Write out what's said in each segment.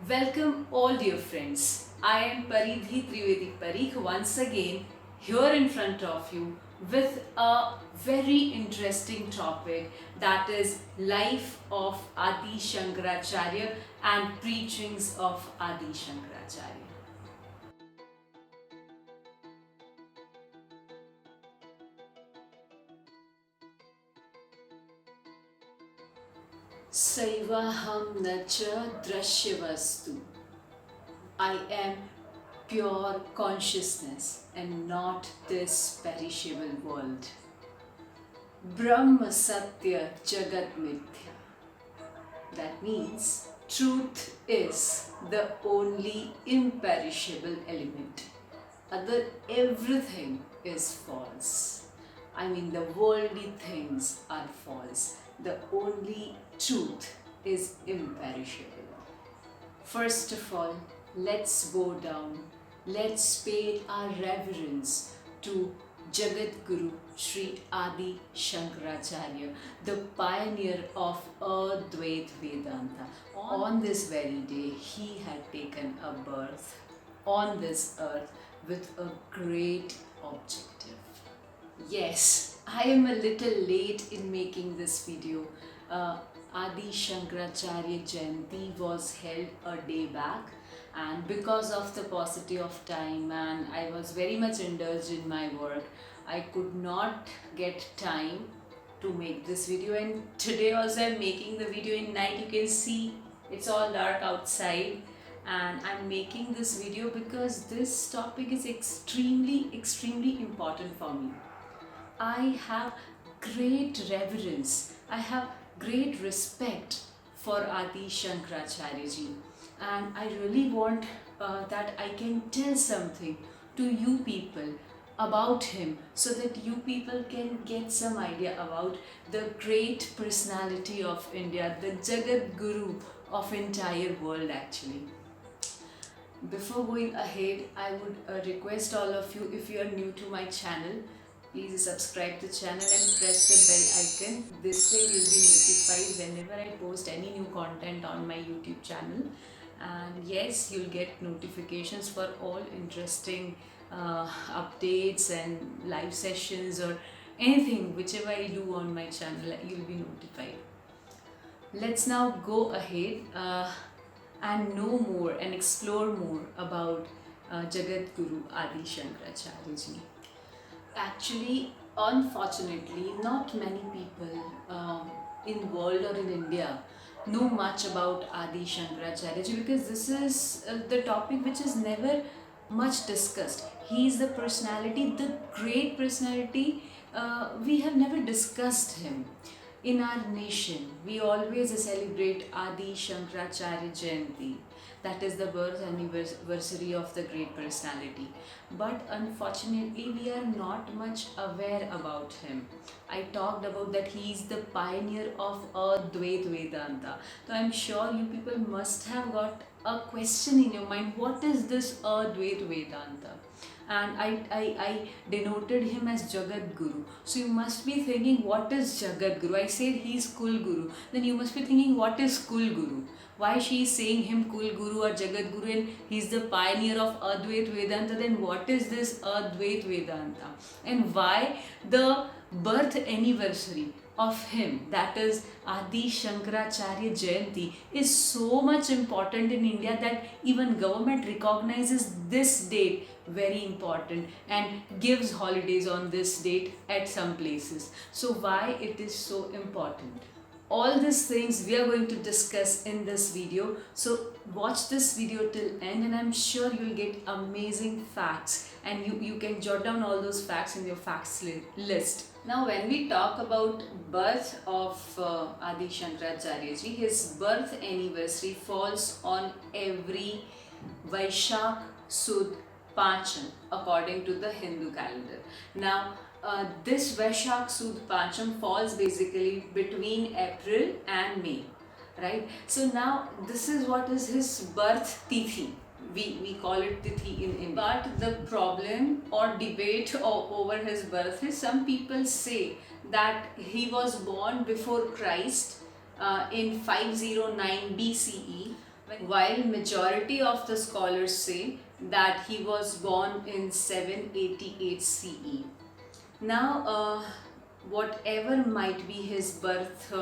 Welcome all dear friends. I am Paridhi Trivedi Parikh once again here in front of you with a very interesting topic, that is life of Adi Shankaracharya and preachings of Adi Shankaracharya. Saivaham nacha drashya I am pure consciousness and not this perishable world. Brahma Satya Jagat Mithya. That means truth is the only imperishable element. Other everything is false. I mean, the worldly things are false. The only truth is imperishable. First of all, let's go down. Let's pay our reverence to Jagadguru Shri Adi Shakaracharya, the pioneer of Adwait Vedanta. On this very day, he had taken a birth on this earth with a great objective. Yes, I am a little late in making this video. Adi Shankaracharya Jayanti was held a day back, and because of the paucity of time and I was very much indulged in my work, I could not get time to make this video, and today also I'm making the video in night. You can see it's all dark outside, and I'm making this video because this topic is extremely important for me. I have great reverence, I have great respect for Adi Shankaracharya-ji, and I really want that I can tell something to you people about him so that you people can get some idea about the great personality of India, the Jagadguru of entire world actually. Before going ahead, I would request all of you, if you are new to my channel, please subscribe to the channel and press the bell icon. This way you'll be notified whenever I post any new content on my YouTube channel. And yes, you'll get notifications for all interesting updates and live sessions or anything, whichever I do on my channel, you'll be notified. Let's now go ahead and know more and explore more about Jagadguru Adi Shakaracharya-ji. Actually, unfortunately, not many people in world or in India know much about Adi Shankaracharya because this is the topic which is never much discussed. He is the personality, the great personality. We have never discussed him. In our nation, we always celebrate Adi Shankaracharya Jayanti, that is the birth anniversary of the great personality. But unfortunately, we are not much aware about him. I talked about that he is the pioneer of Adwait Vedanta. So I'm sure you people must have got a question in your mind, what is this Adwait Vedanta? And I denoted him as Jagadguru. So you must be thinking, what is Jagadguru? I said he is Kulguru. Then you must be thinking, what is Kulguru? Why she is saying him Kulguru or Jagadguru and he is the pioneer of Adwait Vedanta? Then what is this Adwait Vedanta? And why the birth anniversary of him, that is Adi Shankaracharya Jayanti, is so much important in India that even government recognizes this date very important and gives holidays on this date at some places. So why it is so important? All these things we are going to discuss in this video. So watch this video till end and I'm sure you'll get amazing facts and you can jot down all those facts in your facts list. Now when we talk about birth of Adi Shankaracharya-ji, his birth anniversary falls on every Vaishakh Sud Pancham according to the Hindu calendar. Now this Vaishakh Sud Pancham falls basically between April and May, right? So now this is what is his birth tithi. We call it tithi in India. But the problem or debate over his birth is, some people say that he was born before Christ in 509 BCE, while majority of the scholars say that he was born in 788 CE. Now, whatever might be his birth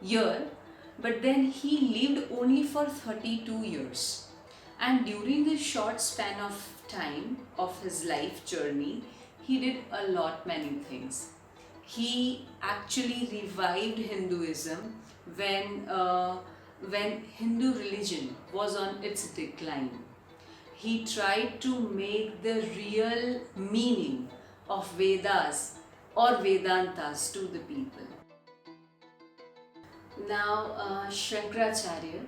year, but then he lived only for 32 years. And during this short span of time of his life journey, he did a lot many things. He actually revived Hinduism when Hindu religion was on its decline. He tried to make the real meaning of Vedas or Vedantas to the people. Now, Shankaracharya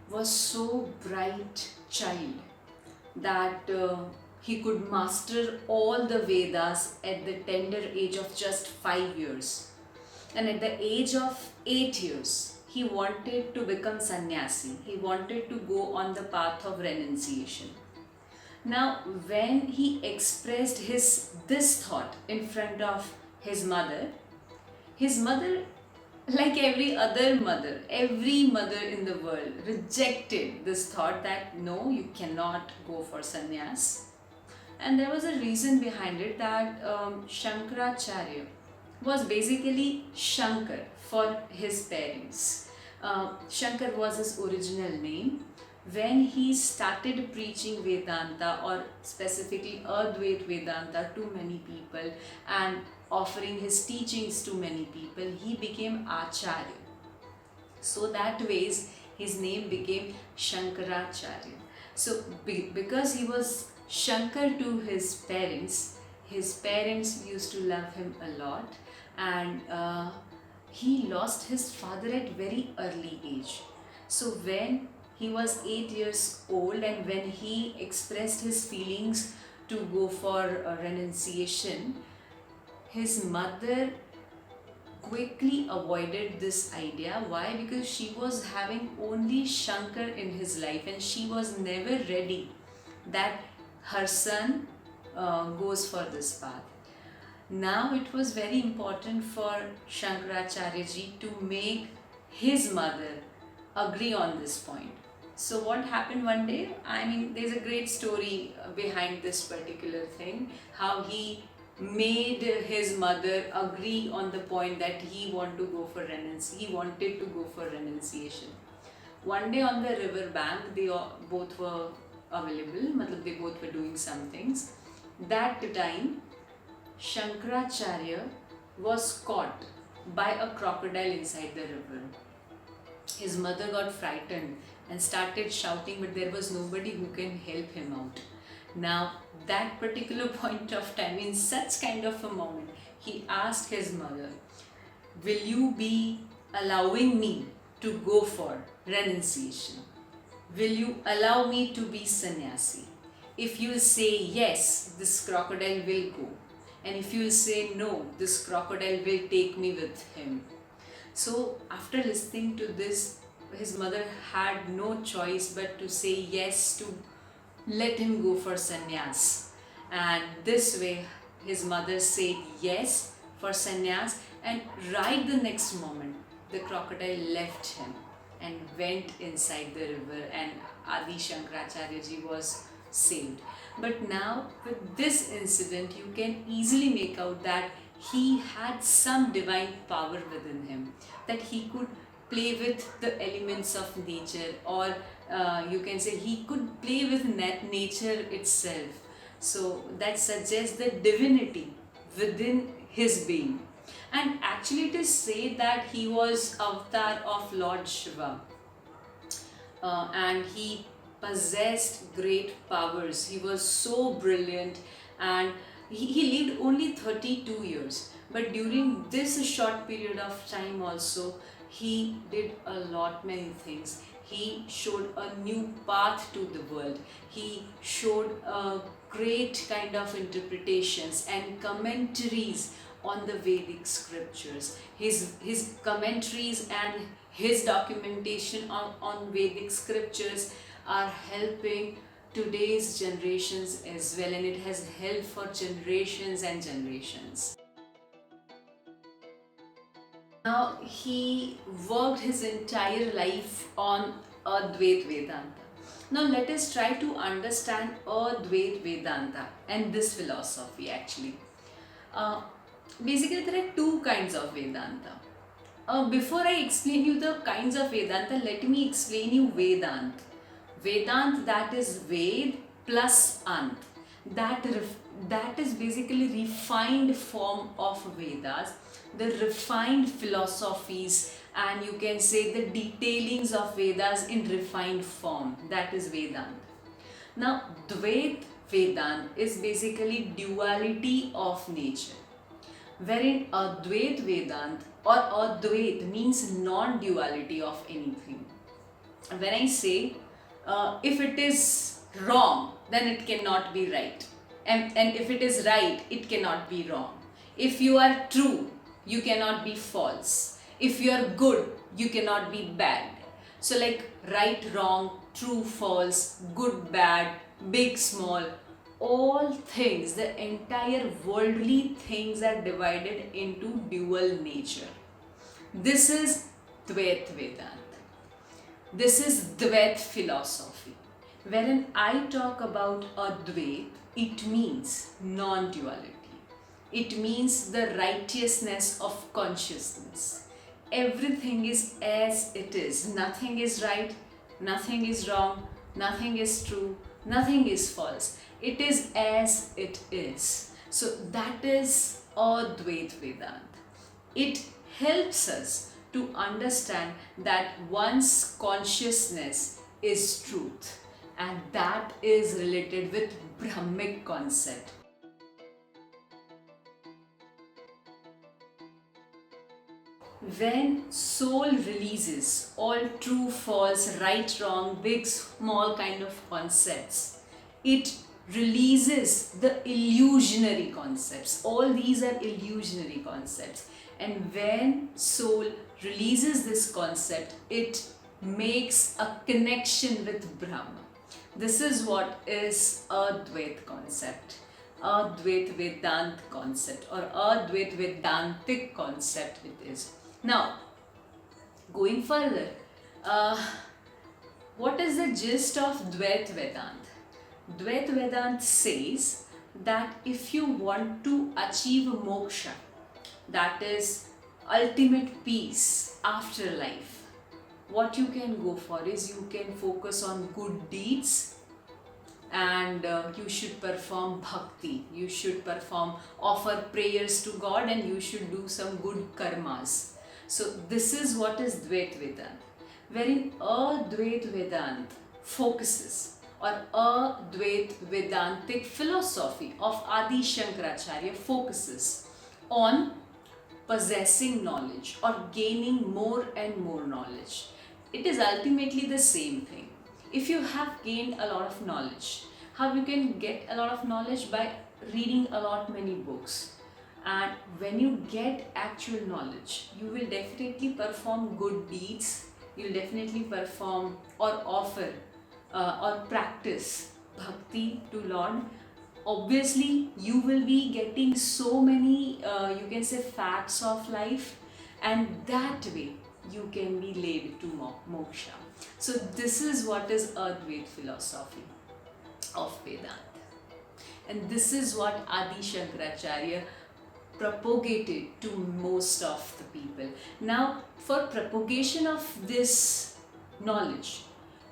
was so bright child that he could master all the Vedas at the tender age of just 5 years. And at the age of 8 years, he wanted to become sannyasi. He wanted to go on the path of renunciation. Now, when he expressed this thought in front of his mother, like every mother in the world, rejected this thought that no, you cannot go for sannyas. And there was a reason behind it, that Shankaracharya was basically Shankar for his parents. Shankar was his original name. When he started preaching Vedanta, or specifically Adwait Vedanta, to many people and offering his teachings to many people, he became Acharya. So that ways his name became Shankaracharya. So because he was Shankar to his parents used to love him a lot, and he lost his father at very early age. So when he was 8 years old, and when he expressed his feelings to go for renunciation, his mother quickly avoided this idea. Why? Because she was having only Shankar in his life, and she was never ready that her son goes for this path. Now it was very important for Shankaracharya-ji to make his mother agree on this point. So what happened one day, there's a great story behind this particular thing, how he made his mother agree on the point that he wanted to go for renunciation. One day on the river bank, they both were available, they both were doing some things. That time, Shankaracharya was caught by a crocodile inside the river. His mother got frightened and started shouting, but there was nobody who can help him out. Now, that particular point of time, in such kind of a moment, he asked his mother, will you be allowing me to go for renunciation? Will you allow me to be sannyasi? If you will say yes, this crocodile will go. And if you will say no, this crocodile will take me with him. So after listening to this, his mother had no choice but to say yes, to let him go for sannyas. And this way his mother said yes for sannyas, and right the next moment the crocodile left him and went inside the river, and Adi Shankaracharya-ji was saved. But now with this incident, you can easily make out that he had some divine power within him, that he could play with the elements of nature, or you can say he could play with nature itself. So that suggests the divinity within his being. And actually it is said that he was avatar of Lord Shiva, and he possessed great powers. He was so brilliant, and he lived only 32 years. But during this short period of time also, he did a lot many things. He showed a new path to the world. He showed a great kind of interpretations and commentaries on the Vedic scriptures. His commentaries and his documentation on Vedic scriptures are helping today's generations as well, and it has helped for generations and generations. Now he worked his entire life on Adwait Vedanta. Now let us try to understand Adwait Vedanta and this philosophy actually. Uh, Basically there are two kinds of Vedanta. Before I explain you the kinds of Vedanta, let me explain you Vedant. Vedant, that is Ved plus Ant. That is basically refined form of Vedas, the refined philosophies, and you can say the detailings of Vedas in refined form. That is Vedant. Now, Dvait Vedant is basically duality of nature, wherein Adwait Vedant or Advait means non-duality of anything. When I say if it is wrong, then it cannot be right, and if it is right, it cannot be wrong. If you are true, you cannot be false. If you are good, you cannot be bad. So like right, wrong, true, false, good, bad, big, small, all things, the entire worldly things are divided into dual nature. This is Dvait Vedant. This is Adwait philosophy. Wherein I talk about Adwait, it means non-duality. It means the righteousness of consciousness. Everything is as it is. Nothing is right, nothing is wrong, nothing is true, nothing is false. It is as it is. So that is Adwait Vedant. It helps us to understand that one's consciousness is truth, and that is related with Brahmic concept. When soul releases all true, false, right, wrong, big, small kind of concepts, it releases the illusionary concepts. All these are illusionary concepts. And when soul releases this concept, it makes a connection with Brahma. This is what is Adwait concept, Adwait Vedant concept, or Adwait Vedantic concept it is. Now, going further, what is the gist of Adwait Vedant? Adwait Vedant says that if you want to achieve moksha, that is ultimate peace after life, what you can go for is you can focus on good deeds, and you should perform bhakti, you should offer prayers to God, and you should do some good karmas. So this is what is Adwait Vedant, wherein Adwait Vedant focuses, or Adwait Vedantic philosophy of Adi Shankaracharya focuses on possessing knowledge or gaining more and more knowledge. It is ultimately the same thing. If you have gained a lot of knowledge, how you can get a lot of knowledge? By reading a lot many books. And when you get actual knowledge, you will definitely perform good deeds, you will definitely perform or offer or practice bhakti to Lord. Obviously you will be getting so many you can say facts of life, and that way you can be led to moksha. So this is what is Adwait philosophy of Vedanta, and this is what Adi Shankaracharya propagated to most of the people. Now, for propagation of this knowledge,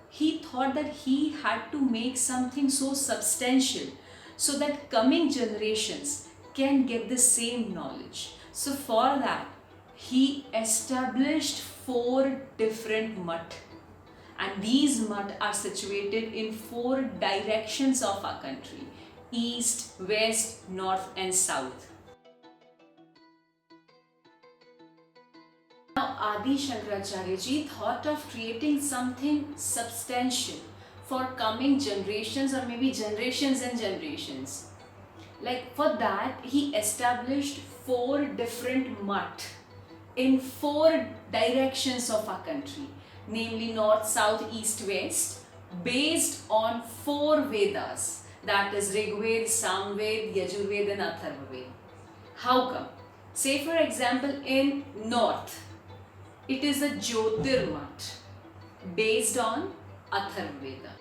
he thought that he had to make something so substantial so that coming generations can get the same knowledge. So for that, he established 4 different mat, and these mat are situated in 4 directions of our country: east, west, north and south. Now Adi Shankaracharya-ji thought of creating something substantial for coming generations, or maybe generations and generations. Like for that, he established 4 different mat in 4 directions of our country, namely north, south, east, west, based on 4 Vedas, that is Rigved, Samved, Yajurved and Atharvaved. How come? Say for example in north, it is a Jyotirmat based on Atharvaveda.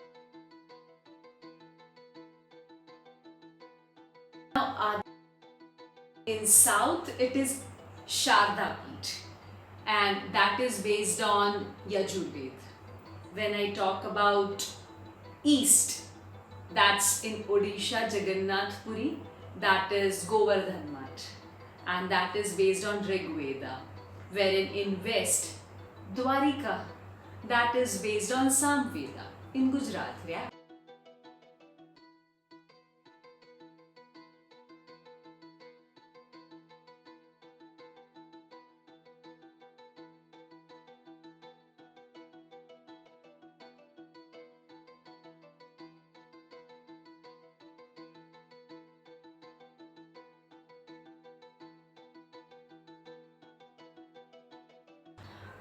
Now in south it is Shardapit, and that is based on Yajurved. When I talk about east, that's in Odisha, Jagannath Puri, that is Govardhan Math, and that is based on Rigveda. Wherein in west, Dwarika, that is based on Samveda in Gujarat. Yeah?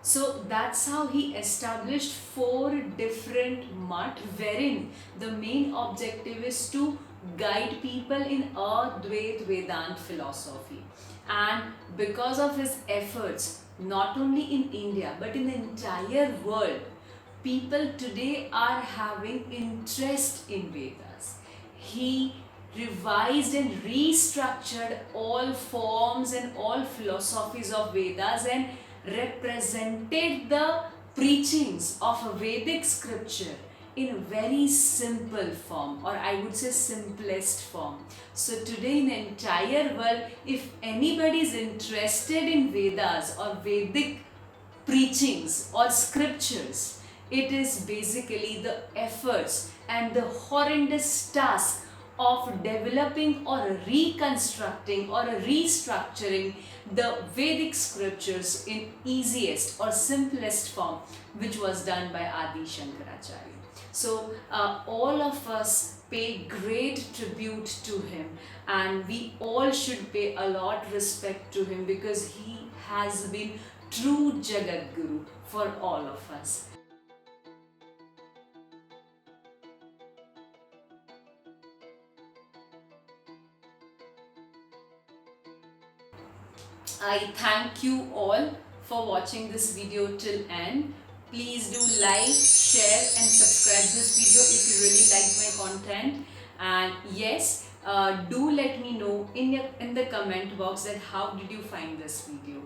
So that's how he established 4 different mat, wherein the main objective is to guide people in Adwait Vedant philosophy. And because of his efforts, not only in India but in the entire world, people today are having interest in Vedas. He revised and restructured all forms and all philosophies of Vedas and represented the preachings of a Vedic scripture in a very simple form, or I would say simplest form. So today in the entire world, if anybody is interested in Vedas or Vedic preachings or scriptures, it is basically the efforts and the horrendous task of developing or reconstructing or restructuring the Vedic scriptures in easiest or simplest form, which was done by Adi Shankaracharya. So all of us pay great tribute to him, and we all should pay a lot respect to him, because he has been true Jagadguru for all of us. I thank you all for watching this video till end. Please do like, share and subscribe this video if you really like my content. And yes, do let me know in the comment box that how did you find this video.